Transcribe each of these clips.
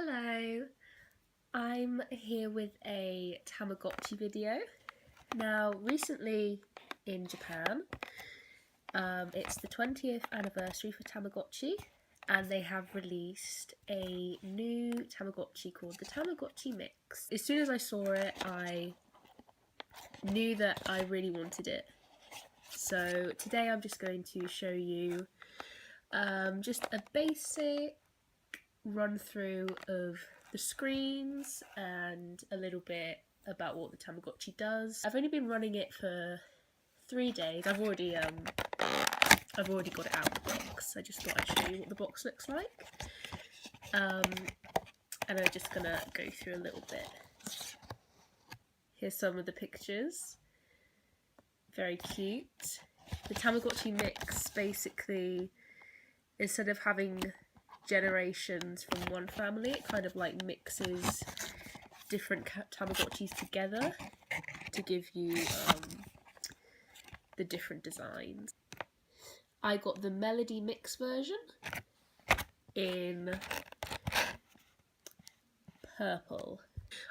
Hello, I'm here with a Tamagotchi video. Now, recently in Japan, it's the 20th anniversary for Tamagotchi, and they have released a new Tamagotchi called the Tamagotchi Mix. As soon as I saw it, I knew that I really wanted it. So today I'm just going to show you just a basic run through of the screens and a little bit about what the Tamagotchi does. I've only been running it for 3 days. I've already got it out of the box. I just thought I'd show you what the box looks like. And I'm just gonna go through a little bit. Here's some of the pictures. Very cute. The Tamagotchi Mix basically, instead of having generations from one family, it kind of like mixes different Tamagotchis together to give you the different designs. I got the Melody Mix version in purple.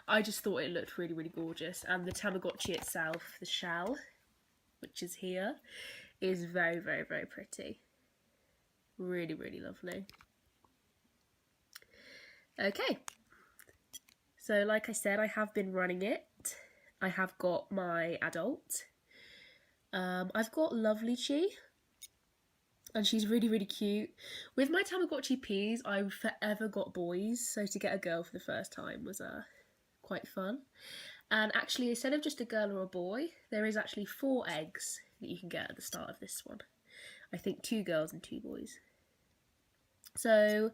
I just thought it looked really, really gorgeous, and the Tamagotchi itself, the shell, which is here, is very, very, very pretty. Really, really lovely. Okay, so like I said, I have been running it. I have got my adult. I've got Lovely Chi, and she's really, really cute. With my Tamagotchi Ps, I forever got boys, so to get a girl for the first time was quite fun. And actually, instead of just a girl or a boy, there is actually 4 eggs that you can get at the start of this one. I think 2 girls and 2 boys. So,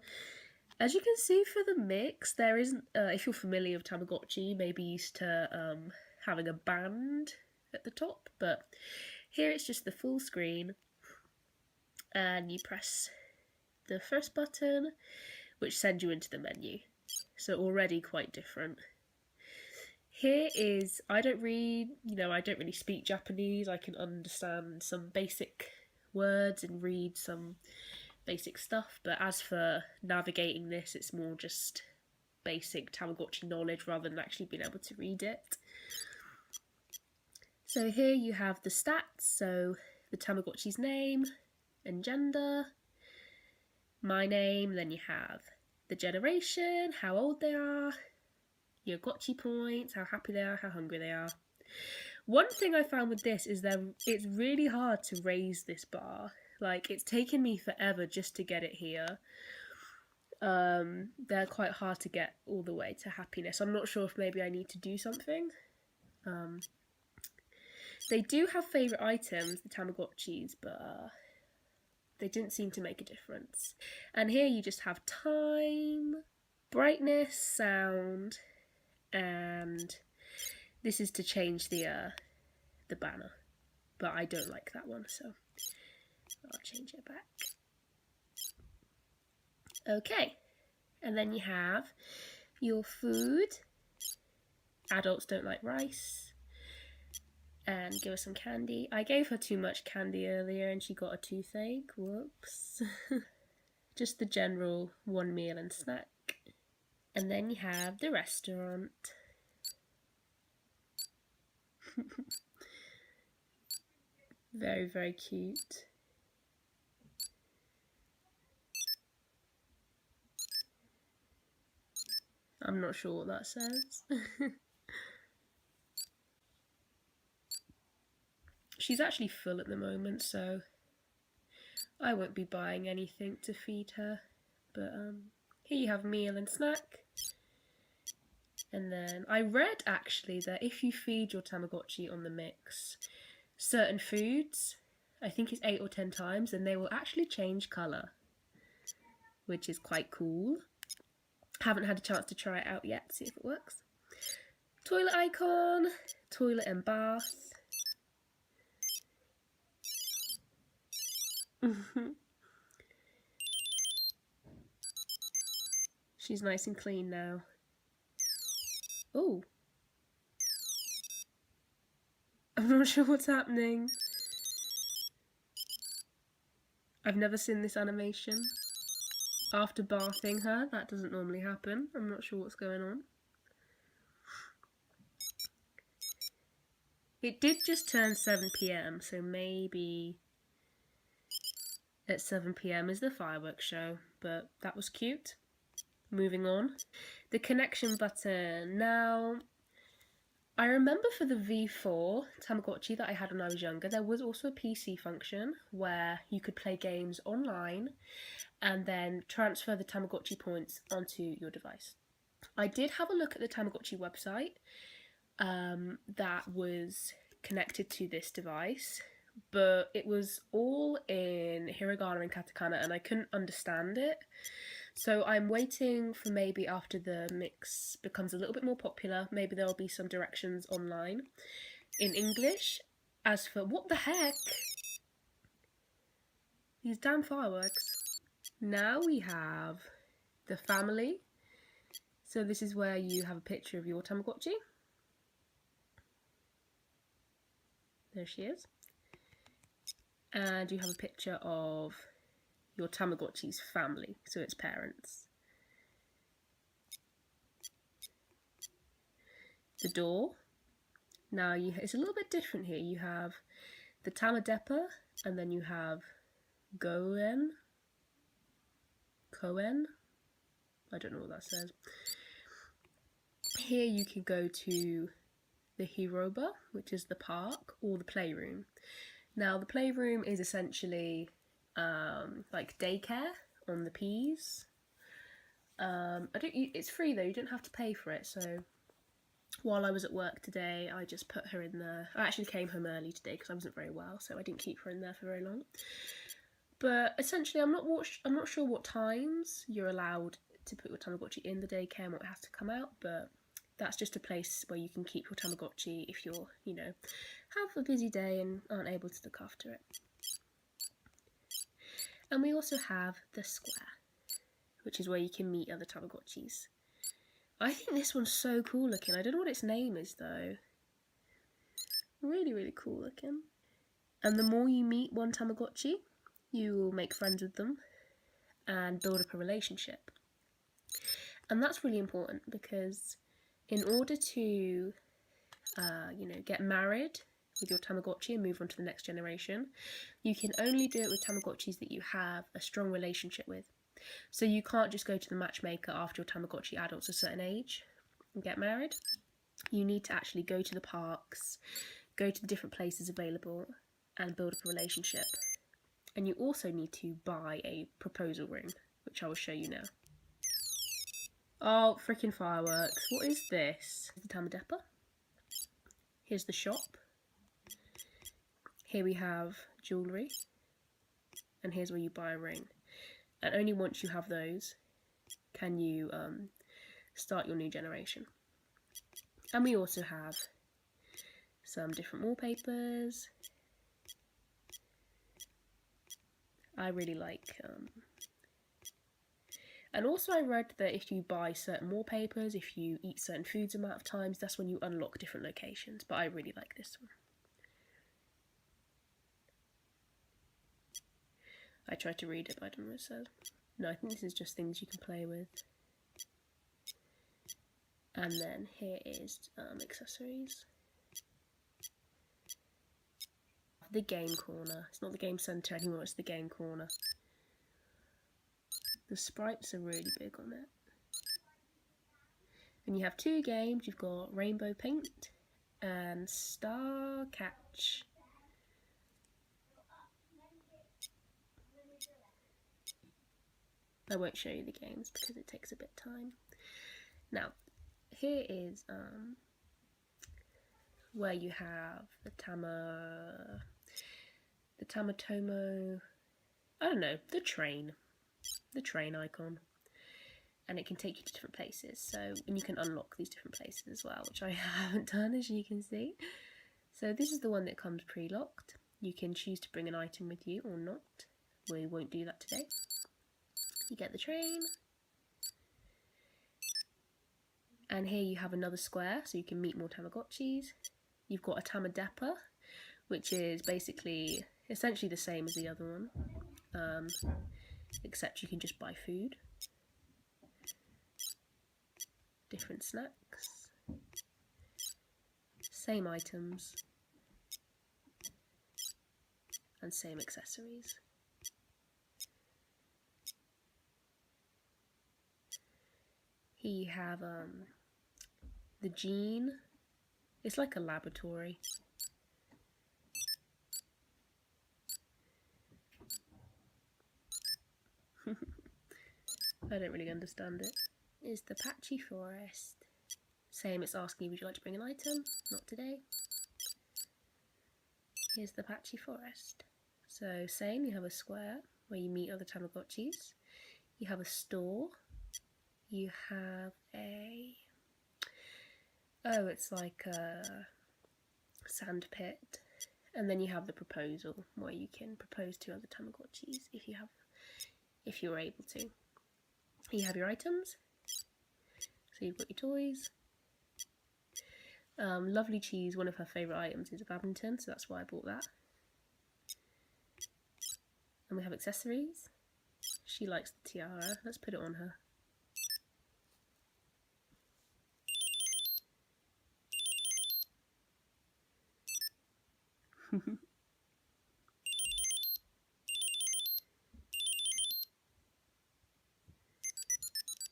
as you can see for the mix, there isn't, if you're familiar with Tamagotchi, you may be used to having a band at the top, but here it's just the full screen, and you press the first button, which sends you into the menu. So already quite different. Here is, I don't really speak Japanese. I can understand some basic words and read some basic stuff, but as for navigating this, it's more just basic Tamagotchi knowledge rather than actually being able to read it. So here you have the stats, so the Tamagotchi's name and gender, my name, then you have the generation, how old they are, your Gotchi points, how happy they are, how hungry they are. One thing I found with this is that it's really hard to raise this bar. Like, it's taken me forever just to get it here. They're quite hard to get all the way to happiness. I'm not sure if maybe I need to do something. They do have favourite items, the Tamagotchis, but they didn't seem to make a difference. And here you just have time, brightness, sound, and this is to change the banner. But I don't like that one, so I'll change it back. Okay, and then you have your food. Adults don't like rice. And give her some candy. I gave her too much candy earlier and she got a toothache. Whoops. Just the general 1 meal and snack. And then you have the restaurant. Very, very cute. I'm not sure what that says. She's actually full at the moment, so I won't be buying anything to feed her. But here you have meal and snack. And then I read actually that if you feed your Tamagotchi on the mix certain foods, I think it's 8 or 10 times, then they will actually change colour, which is quite cool. Haven't had a chance to try it out yet, see if it works. Toilet icon, toilet and bath. She's nice and clean now. Oh, I'm not sure what's happening. I've never seen this animation. after bathing her. That doesn't normally happen. I'm not sure what's going on. It did just turn 7 PM, so maybe at 7 PM is the fireworks show, but that was cute. Moving on. The connection button. Now, I remember for the V4 Tamagotchi that I had when I was younger, there was also a PC function where you could play games online and then transfer the Tamagotchi points onto your device. I did have a look at the Tamagotchi website that was connected to this device, but it was all in hiragana and katakana and I couldn't understand it. So I'm waiting for maybe after the mix becomes a little bit more popular, maybe there'll be some directions online in English. As for what the heck? These damn fireworks. Now we have the family. So this is where you have a picture of your Tamagotchi. There she is. And you have a picture of your Tamagotchi's family, so its parents. The door. Now it's a little bit different here. You have the Tamadepa, and then you have Koen. I don't know what that says. Here you can go to the Hiroba, which is the park, or the playroom. Now the playroom is essentially like daycare on the P's. It's free though, you don't have to pay for it. So while I was at work today, I just put her in there. I actually came home early today because I wasn't very well, so I didn't keep her in there for very long. But essentially, I'm not sure what times you're allowed to put your Tamagotchi in the daycare and what has to come out, but that's just a place where you can keep your Tamagotchi if you're, have a busy day and aren't able to look after it. And we also have the square, which is where you can meet other Tamagotchis. I think this one's so cool looking. I don't know what its name is though. Really, really cool looking. And the more you meet one Tamagotchi, you will make friends with them and build up a relationship. And that's really important because in order to, get married with your Tamagotchi and move on to the next generation, you can only do it with Tamagotchis that you have a strong relationship with. So you can't just go to the matchmaker after your Tamagotchi adults a certain age and get married. You need to actually go to the parks, go to the different places available and build up a relationship. And you also need to buy a proposal ring, which I will show you now. Oh, freaking fireworks. What is this? The Tamadepa. Here's the shop. Here we have jewellery. And here's where you buy a ring. And only once you have those can you start your new generation. And we also have some different wallpapers. I really like... And also I read that if you buy certain wallpapers, if you eat certain foods amount of times, that's when you unlock different locations. But I really like this one. I tried to read it, but I don't know what it says. No, I think this is just things you can play with. And then here is accessories. The game corner. It's not the game centre anymore, it's the game corner. The sprites are really big on it. And you have two games. You've got Rainbow Paint and Star Catch. I won't show you the games because it takes a bit of time. Now, here is where you have the Tamatomo, I don't know, the train icon. And it can take you to different places. And you can unlock these different places as well, which I haven't done, as you can see. So this is the one that comes pre-locked. You can choose to bring an item with you or not. We won't do that today. You get the train. And here you have another square, so you can meet more Tamagotchis. You've got a Tamadepa, which is essentially the same as the other one. except you can just buy food, different snacks, same items, and same accessories. Here you have the gene. It's like a laboratory. I don't really understand it. Is the patchy forest. Same, it's asking you, would you like to bring an item? Not today. Here's the patchy forest. So same, you have a square where you meet other Tamagotchis. You have a store. You have a... oh, it's like a sand pit. And then you have the proposal where you can propose to other Tamagotchis if you're able to. You have your items. So you've got your toys. Lovely Cheese, one of her favourite items is a badminton, so that's why I bought that. And we have accessories. She likes the tiara. Let's put it on her.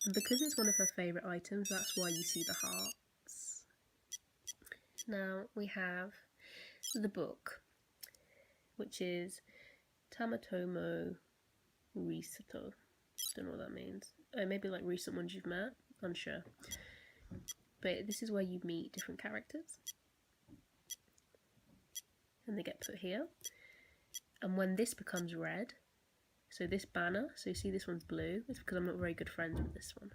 And because it's one of her favourite items, that's why you see the hearts. Now we have the book, which is Tamatomo Risato. Don't know what that means. Oh, maybe like recent ones you've met? Unsure. But this is where you meet different characters. And they get put here. And when this becomes red, so this banner, so you see this one's blue, it's because I'm not very good friends with this one.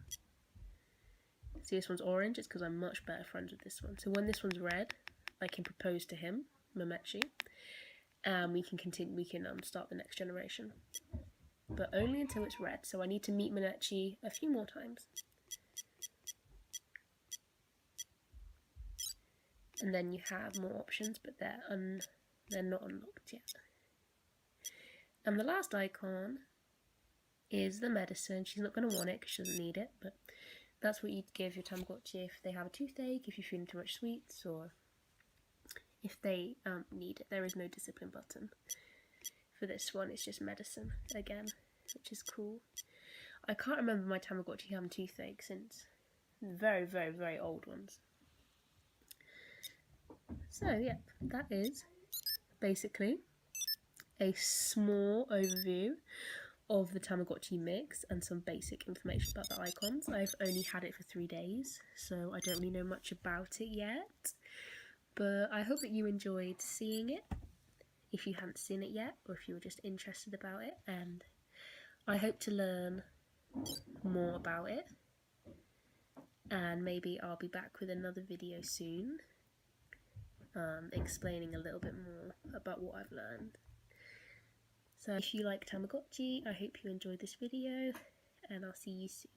See this one's orange, it's because I'm much better friends with this one. So when this one's red, I can propose to him, Mamechi, and we can continue, we can start the next generation. But only until it's red, so I need to meet Mamechi a few more times. And then you have more options, but they're not unlocked yet. And the last icon is the medicine. She's not going to want it because she doesn't need it, but that's what you'd give your Tamagotchi if they have a toothache, if you're feeling too much sweets, or if they need it. There is no discipline button for this one. It's just medicine again, which is cool. I can't remember my Tamagotchi having toothache since very, very, very old ones. So yeah, that is basically a small overview of the Tamagotchi mix and some basic information about the icons. I've only had it for 3 days, so I don't really know much about it yet, but I hope that you enjoyed seeing it if you hadn't seen it yet, or if you were just interested about it, and I hope to learn more about it, and maybe I'll be back with another video soon, explaining a little bit more about what I've learned. So if you like Tamagotchi, I hope you enjoyed this video, and I'll see you soon.